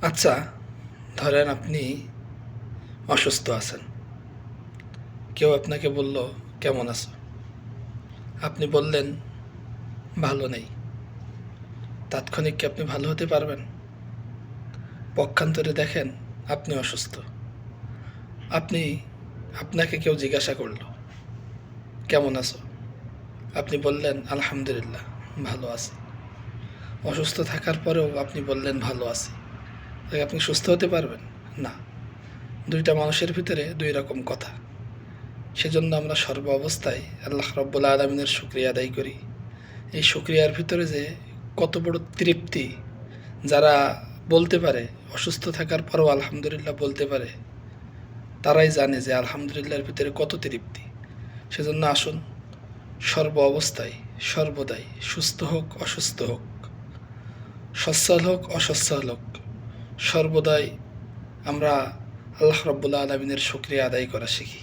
আচ্ছা, ধরেন আপনি অসুস্থ আছেন। কেউ আপনাকে বলল, কেমন আছো? আপনি বললেন, ভালো নেই। তাৎক্ষণিক কি আপনি ভালো হতে পারবেন? পক্ষান্তরে দেখেন, আপনি অসুস্থ। আপনি আপনাকে কেউ জিজ্ঞাসা করল, কেমন আছো? আপনি বললেন, আলহামদুলিল্লাহ, ভালো আছি। অসুস্থ থাকার পরেও আপনি বললেন, ভালো আছি। তাই আপনি সুস্থ হতে পারবেন? না। দুইটা মানুষের ভিতরে দুই রকম কথা। সেজন্য আমরা সর্ব অবস্থায় আল্লাহ রব্বুল আলমিনের শুকরিয়া আদায় করি। এই শুকরিয়ার ভিতরে যে কত বড় তৃপ্তি, যারা বলতে পারে, অসুস্থ থাকার পরও আলহামদুলিল্লাহ বলতে পারে, তারাই জানে যে আলহামদুলিল্লাহর ভিতরে কত তৃপ্তি। সেজন্য আসুন, সর্ব অবস্থায় সর্বদাই, সুস্থ হোক অসুস্থ হোক, সচ্ছল হোক অসচ্ছল হোক, সর্বদাই আমরা আল্লাহ রব্বুল আলমিনের শুকরিয়া আদায় করা শিখি।